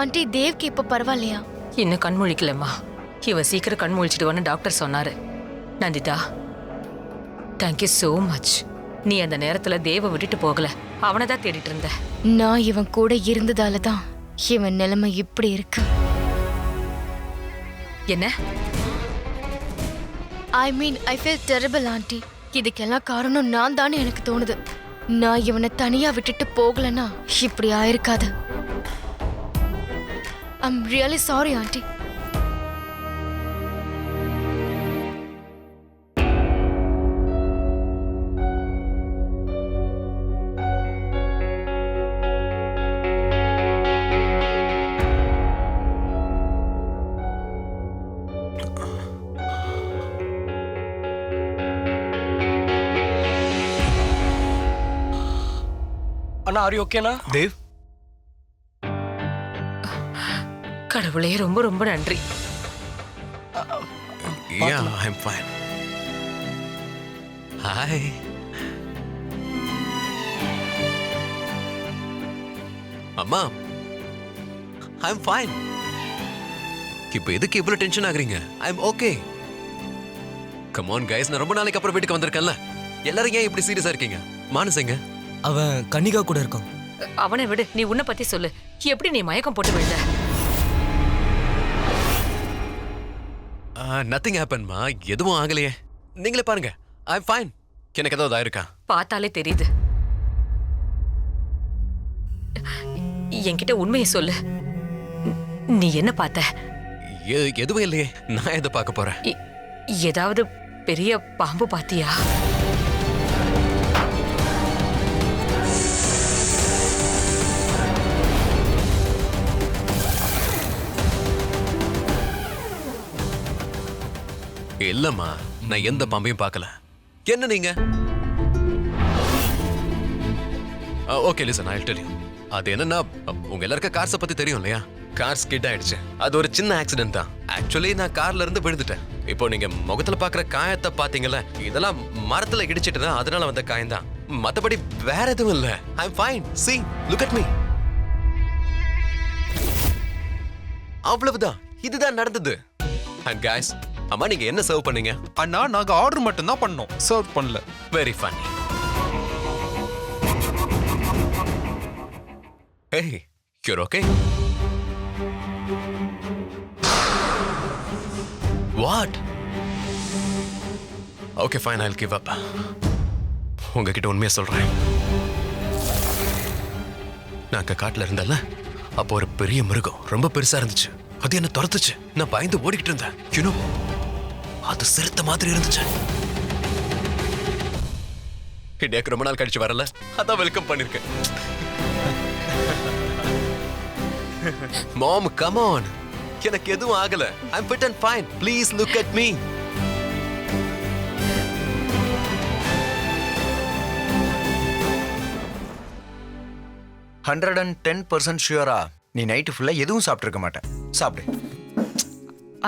Aunty தேவ்க்கு இப்ப பரவாயில்லையா? இன்னும் கண் முழிக்கலம்மா. இவன் சீக்கிரம் கண் முழிச்சிடுவான்னு டாக்டர் சொன்னாரு. Nandita, thank you so much. நீ அந்த நேரத்துல தேவ விட்டுட்டு போகல, அவனை தான் தேடிட்டு இருந்த. நான் இவன் கூட இருந்ததால தான் இவன் நிலைமை இப்படி இருக்கு. என்ன? I feel terrible aunty. இதுக்கெல்லாம் காரணம் நான் தானே எனக்கு தோணுது. நான் இவனை தனியா விட்டுட்டு போகலன்னா இப்படி ஆயிருக்காது. I'm really sorry aunty. அண்ணா, ஆர் யூ ஓகேனா? தேவ், கடவுளே, ரொம்ப ரொம்ப நன்றி. yeah, I'm fine. Hi. அம்மா, I'm fine. இப்போ எதுக்கு இவ்வளவு டென்ஷன் ஆகுறீங்க? I'm okay. Come on guys, நான் ரொம்ப நாளைக்கு அப்புறம் வீட்டுக்கு வந்திருக்கேன்ல. எல்லாரும் ஏன் இப்படி சீரியஸா இருக்கீங்க? மானசங்க அவன் கன்னிகா கூட இருக்கான். அவனை விடு, நீ உன்னை பத்தி சொல்லு. எப்படி நீ மயக்கம் போட்டு விழுந்த? நத்திங் ஹேப்பன்மா, எதுவும் ஆகலையே. நீங்களே பாருங்க, ஐம் ஃபைன். எனக்கு ஏதாவது ஆயிருக்கா? பார்த்தாலே தெரியுது. என்கிட்ட உண்மையை சொல்லு. நீ என்ன பார்த்த? எதுவும் இல்லையே. நான் எதை பார்க்க போறேன்? ஏதாவது பெரிய பாம்பு பாத்தியா? இல்லம்மா, நான் எந்த பாம்பையும் பார்க்கல. என்ன நீங்க? Okay listen, I will tell you. அது என்னன்னா, உங்க எல்லாருக்கும் கார்ஸை பத்தி தெரியும் இல்லையா? கார் ஸ்கிட் ஆயிடுச்சு. அது ஒரு சின்ன ஆக்சிடென்ட் தான். ஆக்சுவலி நான் கார்ல இருந்து விழுந்துட்டேன். இப்போ நீங்க முகத்துல பாக்குற காயத்தை பாத்தீங்கல்ல, இதெல்லாம் மரத்துல இடிச்சிட்டு தான், அதனால வந்த காயம் தான். மத்தபடி வேற எதுவும் இல்ல. I am fine. See, look at me. அவ்வளவுதான். இதுதான் நடந்தது. And guys, அம்மா, நீங்க என்ன சர்வ் பண்ணீங்க? அண்ணா, நாங்க ஆர்டர் மட்டும் தான் பண்ணோம், சர்வ் பண்ணல. Very funny. Hey, you're okay? What? Okay, fine, I'll give up. உங்ககிட்ட உண்மையா சொல்றேன். நான் காட்டுல இருந்தேன்ல, அப்போ ஒரு பெரிய மிருகம் ரொம்ப பெருசா இருந்துச்சு. அது என்ன துரத்துச்சு. நான் பயந்து ஓடிக்கிட்டு இருந்தேன். You know, அது சிறுத்தை மாதிரி இருந்துச்சு. இந்தியாவுக்கு ரொம்ப நாள் கழிச்சு வரல, அதான் வெல்கம் பண்ணிருக்கேன். Mom, come on. எனக்கு எதுவும் ஆகல. I'm fit and fine. Please look at me. Hundred and 10% ஷியூரா நீ நைட்டு ஃபுல்லா எதுவும் சாப்பிட்டுருக்க மாட்டேன். சாப்பிடு.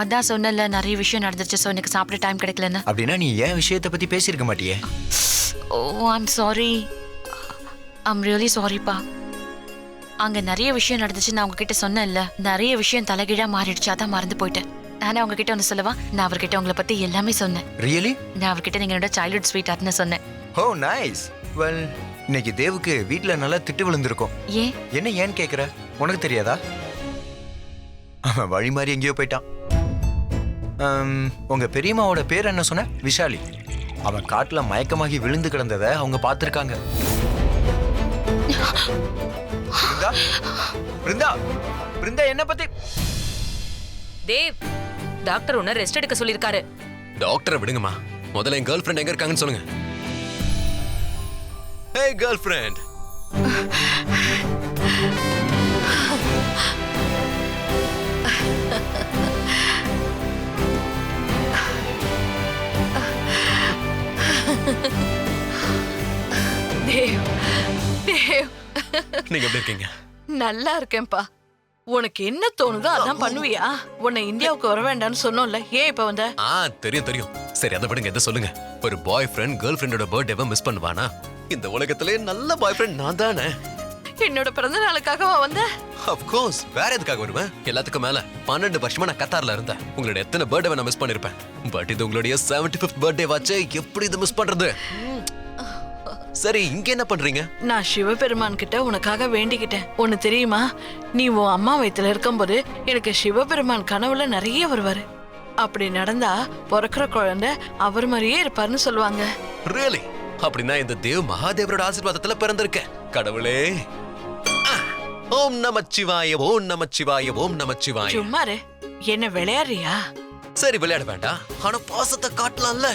அதான் சொன்னல, நிறைய விஷயம் நடந்துச்சு, ஸோ எனக்கு சாப்பிட டைம் கிடைக்கலன்னு. அப்படின்னா நீ ஏன் விஷயத்தை பத்தி பேசியிருக்க மாட்டியே? ஓ, ஐம் சாரி. ஐம் ரியலி சாரிப்பா. அங்க நிறைய விஷயம் நடந்துச்சு, நான் உங்ககிட்ட சொன்னேன்ல. நிறைய விஷயம் தலைகீழா மாறிடுச்சு, அதான் மறந்து போயிட்டேன். ஆனா உங்ககிட்ட ஒன்று சொல்லவா? நான் அவர்கிட்ட உங்களை பத்தி எல்லாமே சொன்னேன். ரியலி? நான் அவர்கிட்ட நீங்க என்னோட சைல்ட்ஹுட் ஸ்வீட் ஆர்ட்னு சொன்னேன். ஓ நைஸ். வெல், இன்னைக்கு தேவுக்கு வீட்டில் நல்லா திட்டு விழுந்திருக்கும். ஏன்? என்ன ஏன்னு கேட்குற? உனக்கு தெரியாதா? அவன் வழி மாதிரி எங்கேயோ போயிட்டான். உங்க பெரியம்மாவோட பேர் என்ன சொன்ன? விஷாலி. அவன் காட்டுல மயக்கமாகி விழுந்து கிடந்ததை அவங்க பார்த்திருக்காங்க. பிருந்தா, பிருந்தா என்ன பத்தி? தேவ், டாக்டர் உன்னை ரெஸ்ட் எடுக்க சொல்லிருக்காரு. டாக்டரை விடுங்கம்மா, முதல்ல என் கேர்ள் ஃப்ரெண்ட் எங்க இருக்காங்கன்னு சொல்லுங்க. ஹே கேர்ள் ஃப்ரெண்ட். தேவ், தேவ், நீங்க எப்படி இருக்கீங்க? நல்லா இருக்கேன்பா. உனக்கு என்ன தோணுதோ அதான் பண்ணுவியா? உன்னை இந்தியாவுக்கு வர வேண்டாம்னு சொன்னோம்ல, ஏன் இப்ப வந்த? தெரியும் தெரியும். சரி, அதை விடுங்க. எதை சொல்லுங்க. ஒரு பாய் ஃப்ரெண்ட் கேர்ள் ஃப்ரெண்டோட பர்த்டேவை மிஸ் பண்ணுவானா? இந்த உலகத்திலே நல்ல பாய் ஃப்ரெண்ட் நான் தானே. என்னோட பிறந்த நாளுக்காகவா வந்த? ஆஃப் கோர்ஸ், வேற எதுக்காக வருவேன்? எல்லாத்துக்கும் மேல 12 வருஷமா நான் கத்தார்ல இருந்தேன். உங்களோட எத்தனை பர்த்டே நான் மிஸ் பண்ணிருப்பேன். பட் இது உங்களுடைய 75th பர்த்டே வாச்சே, எப்படி இது மிஸ் பண்றது? சரி, இங்க என்ன பண்றீங்க? நான் சிவபெருமான் கிட்ட உனக்காக வேண்டிக்கிட்டேன். ஒன்னு தெரியுமா, நீ உன் அம்மா வயித்துல இருக்கும்போது எனக்கு சிவபெருமான் கனவுல நிறைய வருவாரு. அப்படி நடந்தா பிறக்கிற குழந்தை அவர் மாதிரியே இருப்பாருன்னு சொல்லுவாங்க. ரியலி? அப்படின்னா இந்த தேவ் மகாதேவரோட ஆசீர்வாதத்துல பிறந்திருக்கேன். கடவுளே, ஓம் நமச்சிவாய, ஓம் நமச்சிவாய, ஓம் நமச்சிவாய. சும்மாரு, என்ன விளையாடுறியா? சரி, விளையாட வேண்டாம், ஆனா பாசத்தை காட்டலாம்ல.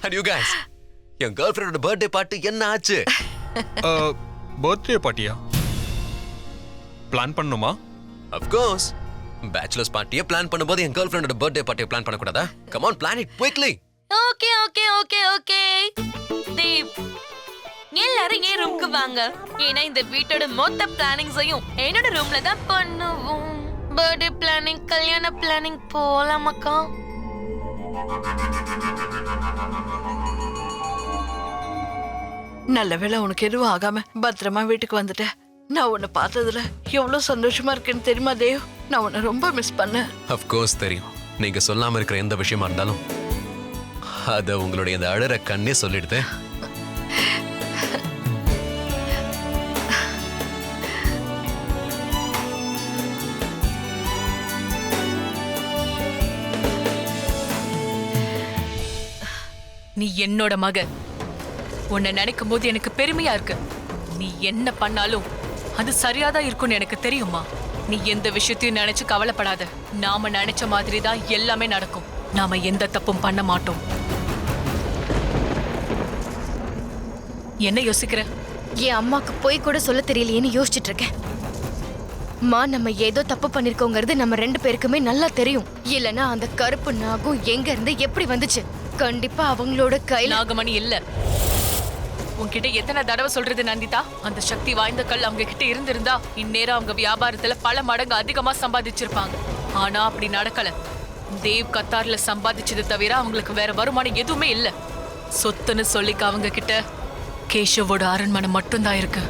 And you guys, என் கேர்ள் ஃப்ரெண்டோட பர்த்டே பார்ட்டி என்ன ஆச்சு? பர்த்டே பார்ட்டியா பிளான் பண்ணுமா? Of course, பேச்சுலர்ஸ் பார்ட்டியை பிளான் பண்ணும்போது என் கேர்ள் ஃப்ரெண்டோட பர்த்டே பார்ட்டியை பிளான் பண்ணக்கூடாதா? Come on, plan it quickly. Okay okay okay okay Dev, எல்லாரும் என் ரூம்க்கு வாங்க. ஏன்னா இந்த வீட்டோட மொத்த பிளானிங்ஸையும் என்னோட ரூம்ல தான் பண்ணுவோம். பர்த்டே பிளானிங், கல்யாண பிளானிங் போலாமாக்கா? நல்ல வேளை உனக்கு எதுவும் ஆகாம பத்திரமா வீட்டுக்கு வந்துட்ட. நான் உன்னை பார்த்ததுல எவ்வளவு சந்தோஷமா இருக்கேன்னு தெரியுமா தேவ்? நான் உன்னை ரொம்ப மிஸ் பண்ணேன். Of course தெரியும். நீங்க சொல்லாம இருக்கிற எந்த விஷயமா இருந்தாலும் அத உங்களுடைய இந்த அழற கண்ணே சொல்லிடுது. நீ என்னோட மக. உன்னை நினைக்கும் போது எனக்கு பெருமையா இருக்கு. நீ என்ன பண்ணாலும் அது சரியாதான் இருக்கும்னு எனக்கு தெரியுமா. நீ எந்த விஷயத்தையும் நினைச்சு கவலைப்படாத. நாம நினைச்ச மாதிரி தான் எல்லாமே நடக்கும். நாம எந்த தப்பும் பண்ண மாட்டோம். என்ன யோசிக்கிற? என் அம்மாக்கு போய் கூட சொல்ல தெரியலையேன்னு யோசிச்சுட்டு இருக்கேன். மா, நம்ம ஏதோ தப்பு பண்ணிருக்கோங்கிறது நம்ம 2 பேருக்குமே நல்லா தெரியும். இல்லனா அந்த கருப்பு நாகம் எங்க இருந்து எப்படி வந்துச்சு? கண்டிப்பா அவங்களோட கையில. நாகமணி இல்ல. உன்கிட்ட எத்தனை தடவை சொல்றது நந்திதா? அந்த சக்தி வாய்ந்த கல் அவங்க கிட்ட இருந்திருந்தா இந்நேரம் அவங்க வியாபாரத்துல பல மடங்கு அதிகமா சம்பாதிச்சிருப்பாங்க. ஆனா அப்படி நடக்கல. தேவ் கத்தார்ல சம்பாதிச்சது தவிர அவங்களுக்கு வேற வருமானம் எதுவுமே இல்ல. சொத்துன்னு சொல்லிக்க அவங்க கிட்ட கேஷவோட அரண்மனை மட்டும்தான் இருக்கு.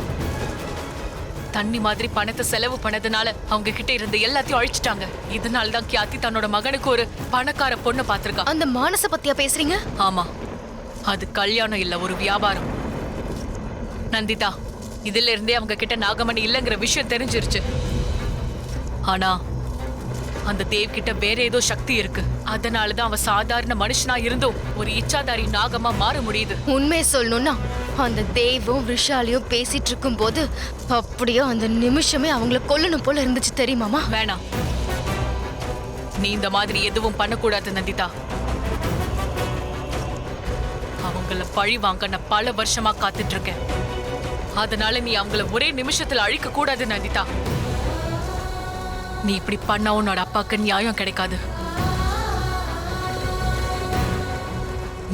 தண்ணி மாதிரி பணத்தை செலவு பண்ணதுனால அவங்க கிட்ட இருந்த எல்லாத்தையும் அழிச்சிட்டாங்க. இதனாலதான் கியாத்தி தன்னோட மகனுக்கு ஒரு பணக்கார பொண்ணு பாத்திருக்கா. அந்த மானச பத்தியா பேசுறீங்க? ஆமா, அது கல்யாணம் இல்ல, ஒரு வியாபாரம். நந்திதா, இதுல இருந்தே அவங்க கிட்ட நாகமணி இல்லங்கிற விஷயம் தெரிஞ்சிருச்சு. ஆனா அந்த தேவ் கிட்ட வேற ஏதோ சக்தி இருக்கு. அதனாலதான் அவன் சாதாரண மனுஷனா இருந்தும் ஒரு இச்சாதாரி நாகமா மாற முடியுது. உண்மையை சொல்லணும்னா அந்த தேவும் விஷாலியும் பேசிட்டு இருக்கும் போது அப்படியே அந்த நிமிஷமே அவங்கள கொல்லணும் போல இருந்துச்சு தெரியுமாமா. வேணாம், நீ இந்த மாதிரி எதுவும் பண்ணக்கூடாது நந்திதா. அவங்கள பழி வாங்க நான் பல வருஷமா காத்துட்டு இருக்கேன். அதனால நீ அவங்கள ஒரே நிமிஷத்துல அழிக்க கூடாது நந்திதா. நீ இப்படி பண்ணா உன்னோட அப்பாக்கு நியாயம் கிடைக்காது.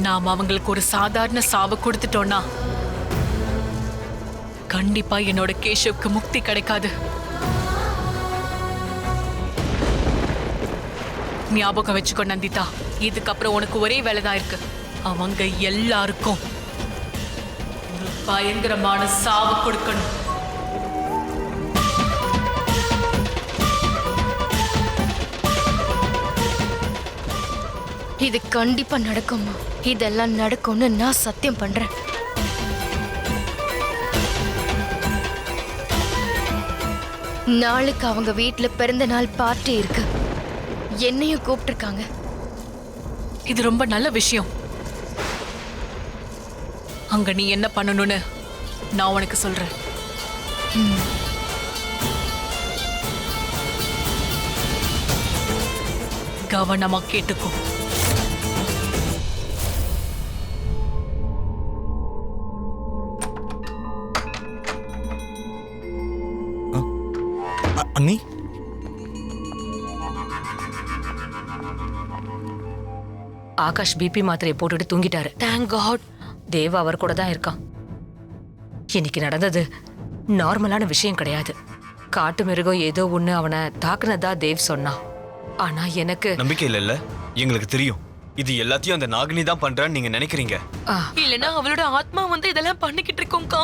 நாம அவங்களுக்கு ஒரு சாதாரண சாவு கொடுத்துட்டோம்னா கண்டிப்பா என்னோட கேஷவுக்கு முக்தி கிடைக்காது. ஞாபகம் வச்சுக்கோ நந்திதா, இதுக்கப்புறம் உனக்கு ஒரே வேலைதான் இருக்கு. அவங்க எல்லாருக்கும் ஒரு பயங்கரமான சாவு கொடுக்கணும். இது கண்டிப்பா நடக்குமா? இதெல்லாம் நடக்கும்னு நான் சத்தியம் பண்றேன். நாளைக்கு அவங்க வீட்ல பிறந்த நாள் பார்ட்டி இருக்கு. என்னையும் கூப்பிட்டுருக்காங்க. இது ரொம்ப நல்ல விஷயம். அங்க நீ என்ன பண்ணணும்னு நான் உனக்கு சொல்றேன். கவனமா கேட்டுக்கோ. அண்ணி, ஆகாஷ் பிபி மாத்திரையை போட்டுட்டு தூங்கிட்டாரு. Thank God. தேவா அவர் கூட தான் இருக்கான். இன்னைக்கு நடந்தது நார்மலான விஷயம் கிடையாது. காட்டு மிருகம் ஏதோ ஒண்ணு அவனை தாக்குனதா தேவ் சொன்னான். ஆனா எனக்கு நம்பிக்கை இல்லைல்ல? எங்களுக்கு தெரியும். இது எல்லாத்தையும் அந்த நாகினி தான் பண்றான்னு நீங்க நினைக்கிறீங்க? இல்லனா அவளோட ஆத்மா வந்து இதெல்லாம் பண்ணிக்கிட்டு இருக்கோம்க்கா.